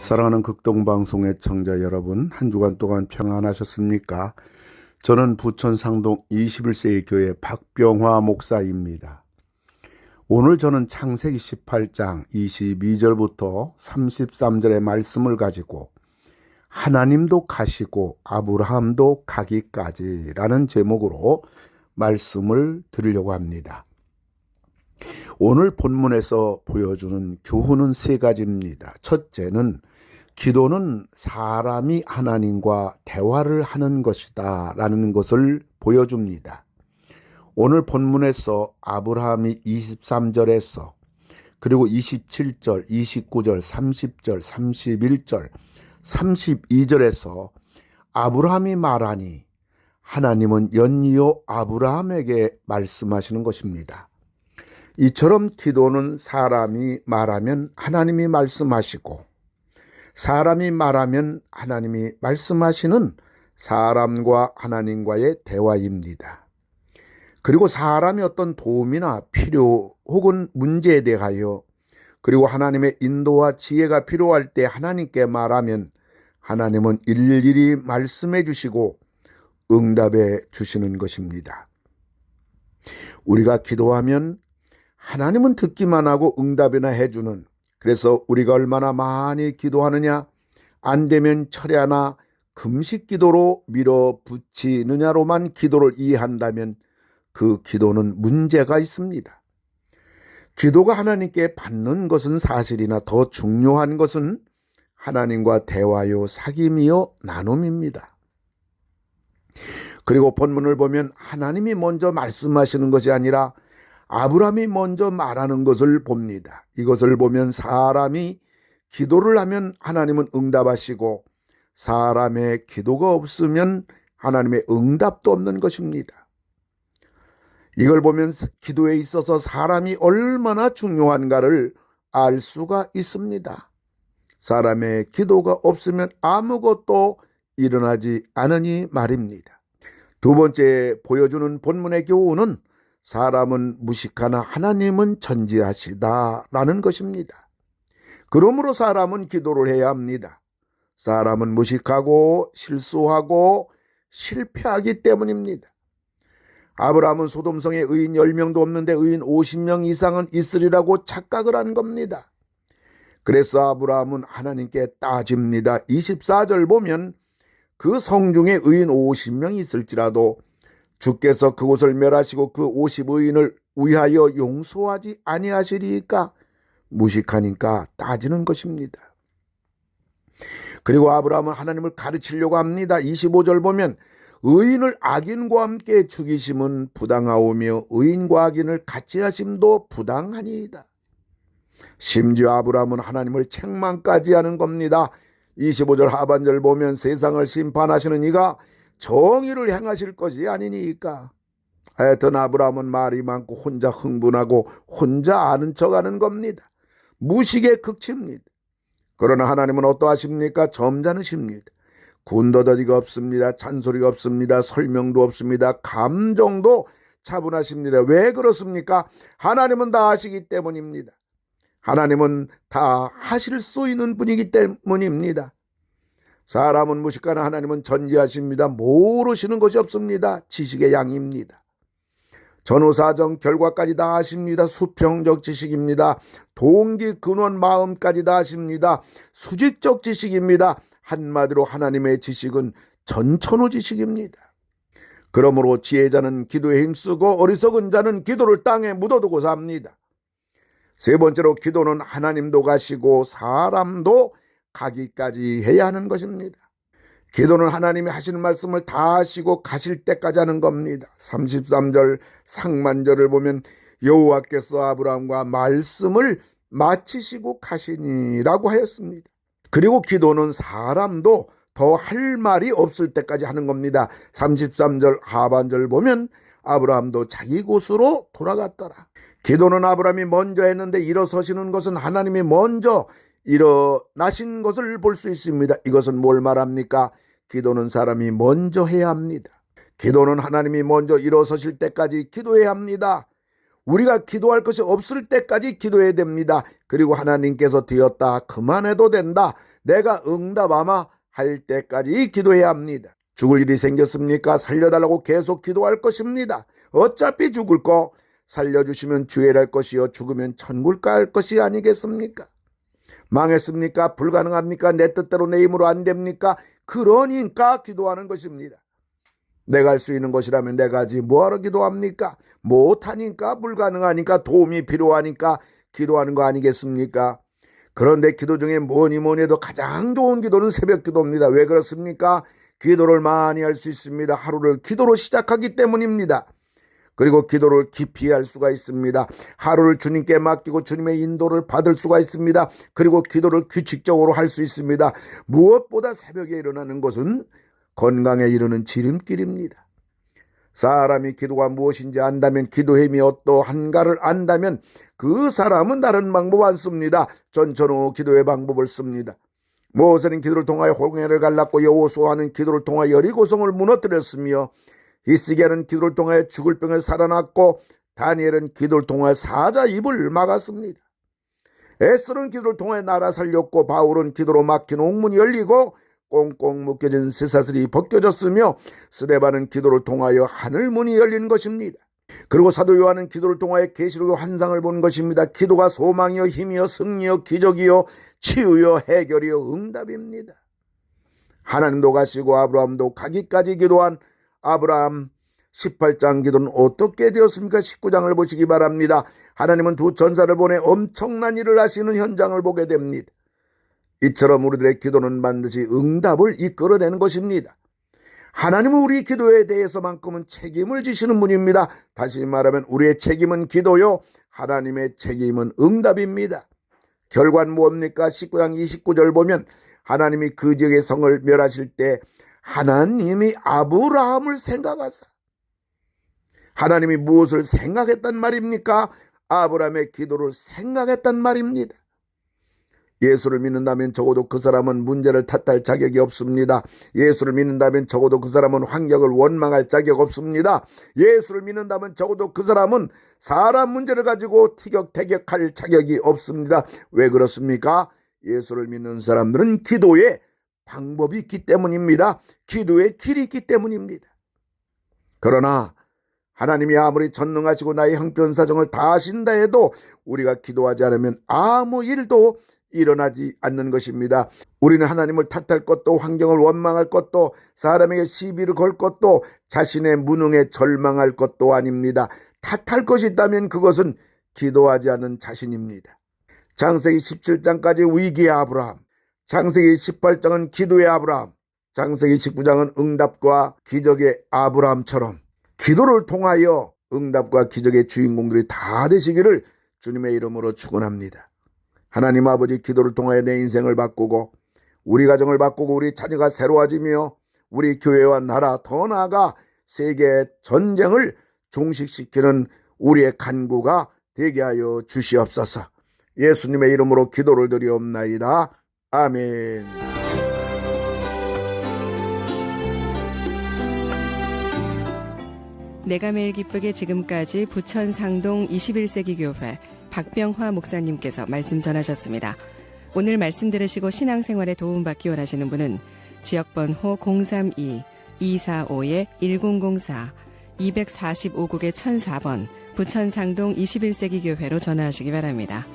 사랑하는 극동방송의 청자 여러분, 한 주간 동안 평안하셨습니까? 저는 부천 상동 21세기 교회 박병화 목사입니다. 오늘 저는 창세기 18장 22절부터 33절의 말씀을 가지고 하나님도 가시고 아브라함도 가기까지라는 제목으로 말씀을 드리려고 합니다. 오늘 본문에서 보여주는 교훈은 세 가지입니다. 첫째는 기도는 사람이 하나님과 대화를 하는 것이다 라는 것을 보여줍니다. 오늘 본문에서 아브라함이 23절에서 그리고 27절, 29절, 30절, 31절, 32절에서 아브라함이 말하니 하나님은 연이어 아브라함에게 말씀하시는 것입니다. 이처럼 기도는 사람이 말하면 하나님이 말씀하시고 사람이 말하면 하나님이 말씀하시는 사람과 하나님과의 대화입니다. 그리고 사람이 어떤 도움이나 필요 혹은 문제에 대하여 그리고 하나님의 인도와 지혜가 필요할 때 하나님께 말하면 하나님은 일일이 말씀해 주시고 응답해 주시는 것입니다. 우리가 기도하면 하나님은 듣기만 하고 응답이나 해주는, 그래서 우리가 얼마나 많이 기도하느냐, 안 되면 철야나 금식 기도로 밀어붙이느냐로만 기도를 이해한다면 그 기도는 문제가 있습니다. 기도가 하나님께 받는 것은 사실이나 더 중요한 것은 하나님과 대화요 사귐이요 나눔입니다. 그리고 본문을 보면 하나님이 먼저 말씀하시는 것이 아니라 아브라함이 먼저 말하는 것을 봅니다. 이것을 보면 사람이 기도를 하면 하나님은 응답하시고 사람의 기도가 없으면 하나님의 응답도 없는 것입니다. 이걸 보면 기도에 있어서 사람이 얼마나 중요한가를 알 수가 있습니다. 사람의 기도가 없으면 아무것도 일어나지 않으니 말입니다. 두 번째 보여주는 본문의 교훈은 사람은 무식하나 하나님은 전지하시다라는 것입니다. 그러므로 사람은 기도를 해야 합니다. 사람은 무식하고 실수하고 실패하기 때문입니다. 아브라함은 소돔성에 의인 10명도 없는데 의인 50명 이상은 있으리라고 착각을 한 겁니다. 그래서 아브라함은 하나님께 따집니다. 24절 보면 그 성중에 의인 50명이 있을지라도 주께서 그곳을 멸하시고 그 50의인을 위하여 용서하지 아니하시리까? 무식하니까 따지는 것입니다. 그리고 아브라함은 하나님을 가르치려고 합니다. 25절 보면 의인을 악인과 함께 죽이심은 부당하오며 의인과 악인을 같이 하심도 부당하니이다. 심지어 아브라함은 하나님을 책망까지 하는 겁니다. 25절 하반절 보면 세상을 심판하시는 이가 정의를 행하실 것이 아니니까. 하여튼 아브라함은 말이 많고 혼자 흥분하고 혼자 아는 척하는 겁니다. 무식의 극치입니다. 그러나 하나님은 어떠하십니까? 점잖으십니다. 군더더기가 없습니다. 잔소리가 없습니다. 설명도 없습니다. 감정도 차분하십니다. 왜 그렇습니까? 하나님은 다 하시기 때문입니다. 하나님은 다 하실 수 있는 분이기 때문입니다. 사람은 무식하나 하나님은 전지하십니다. 모르시는 것이 없습니다. 지식의 양입니다. 전후사정 결과까지 다 아십니다. 수평적 지식입니다. 동기 근원 마음까지 다 아십니다. 수직적 지식입니다. 한마디로 하나님의 지식은 전천후 지식입니다. 그러므로 지혜자는 기도에 힘쓰고 어리석은 자는 기도를 땅에 묻어두고 삽니다. 세 번째로 기도는 하나님도 가시고 사람도 가기까지 해야 하는 것입니다. 기도는 하나님이 하시는 말씀을 다 하시고 가실 때까지 하는 겁니다. 33절 상만절을 보면 여호와께서 아브라함과 말씀을 마치시고 가시니라고 하였습니다. 그리고 기도는 사람도 더 할 말이 없을 때까지 하는 겁니다. 33절 하반절 보면 아브라함도 자기 곳으로 돌아갔더라. 기도는 아브라함이 먼저 했는데 일어서시는 것은 하나님이 먼저 일어나신 것을 볼 수 있습니다. 이것은 뭘 말합니까? 기도는 사람이 먼저 해야 합니다. 기도는 하나님이 먼저 일어서실 때까지 기도해야 합니다. 우리가 기도할 것이 없을 때까지 기도해야 됩니다. 그리고 하나님께서 되었다 그만해도 된다. 내가 응답하마 할 때까지 기도해야 합니다. 죽을 일이 생겼습니까? 살려달라고 계속 기도할 것입니다. 어차피 죽을 거 살려주시면 주의할 것이요 죽으면 천국 갈 것이 아니겠습니까? 망했습니까? 불가능합니까? 내 뜻대로 내 힘으로 안 됩니까? 그러니까 기도하는 것입니다. 내가 할 수 있는 것이라면 내가 하지 뭐하러 기도합니까? 못하니까, 불가능하니까, 도움이 필요하니까 기도하는 거 아니겠습니까? 그런데 기도 중에 뭐니 해도 가장 좋은 기도는 새벽 기도입니다. 왜 그렇습니까? 기도를 많이 할 수 있습니다. 하루를 기도로 시작하기 때문입니다. 그리고 기도를 깊이 할 수가 있습니다. 하루를 주님께 맡기고 주님의 인도를 받을 수가 있습니다. 그리고 기도를 규칙적으로 할 수 있습니다. 무엇보다 새벽에 일어나는 것은 건강에 이르는 지름길입니다. 사람이 기도가 무엇인지 안다면, 기도의 힘이 어떠한가를 안다면 그 사람은 다른 방법 안 씁니다. 전천후 기도의 방법을 씁니다. 모세는 기도를 통하여 홍해를 갈랐고, 여호수아는 기도를 통하여 여리고성을 무너뜨렸으며, 히스기야는 기도를 통하여 죽을 병을 살아났고, 다니엘은 기도를 통하여 사자 입을 막았습니다. 에스더는 기도를 통하여 나라 살렸고, 바울은 기도로 막힌 옥문이 열리고 꽁꽁 묶여진 쇠사슬이 벗겨졌으며, 스데반은 기도를 통하여 하늘문이 열린 것입니다. 그리고 사도 요한은 기도를 통하여 계시록의 환상을 본 것입니다. 기도가 소망이요 힘이요 승리요 기적이요 치유요 해결이요 응답입니다. 하나님도 가시고 아브라함도 가기까지 기도한 아브라함 18장 기도는 어떻게 되었습니까? 19장을 보시기 바랍니다. 하나님은 두 전사를 보내 엄청난 일을 하시는 현장을 보게 됩니다. 이처럼 우리들의 기도는 반드시 응답을 이끌어내는 것입니다. 하나님은 우리 기도에 대해서만큼은 책임을 지시는 분입니다. 다시 말하면 우리의 책임은 기도요, 하나님의 책임은 응답입니다. 결과는 뭡니까? 19장 29절 보면 하나님이 그 지역의 성을 멸하실 때 하나님이 아브라함을 생각하사, 하나님이 무엇을 생각했단 말입니까? 아브라함의 기도를 생각했단 말입니다. 예수를 믿는다면 적어도 그 사람은 문제를 탓할 자격이 없습니다. 예수를 믿는다면 적어도 그 사람은 환경을 원망할 자격 없습니다. 예수를 믿는다면 적어도 그 사람은 사람 문제를 가지고 티격태격할 자격이 없습니다. 왜 그렇습니까? 예수를 믿는 사람들은 기도에 방법이 있기 때문입니다. 기도의 길이 있기 때문입니다. 그러나 하나님이 아무리 전능하시고 나의 형편사정을 다 아신다 해도 우리가 기도하지 않으면 아무 일도 일어나지 않는 것입니다. 우리는 하나님을 탓할 것도, 환경을 원망할 것도, 사람에게 시비를 걸 것도, 자신의 무능에 절망할 것도 아닙니다. 탓할 것이 있다면 그것은 기도하지 않는 자신입니다. 창세기 17장까지 위기의 아브라함, 창세기 18장은 기도의 아브라함, 창세기 19장은 응답과 기적의 아브라함처럼 기도를 통하여 응답과 기적의 주인공들이 다 되시기를 주님의 이름으로 축원합니다. 하나님 아버지, 기도를 통하여 내 인생을 바꾸고 우리 가정을 바꾸고 우리 자녀가 새로워지며 우리 교회와 나라, 더 나아가 세계 전쟁을 종식시키는 우리의 간구가 되게 하여 주시옵소서. 예수님의 이름으로 기도를 드리옵나이다. 아멘. 내가 매일 기쁘게 지금까지 부천 상동 21세기 교회 박병화 목사님께서 말씀 전하셨습니다. 오늘 말씀 들으시고 신앙생활에 도움받기 원하시는 분은 지역번호 032-245-1004 245국의 1004번 부천 상동 21세기 교회로 전화하시기 바랍니다.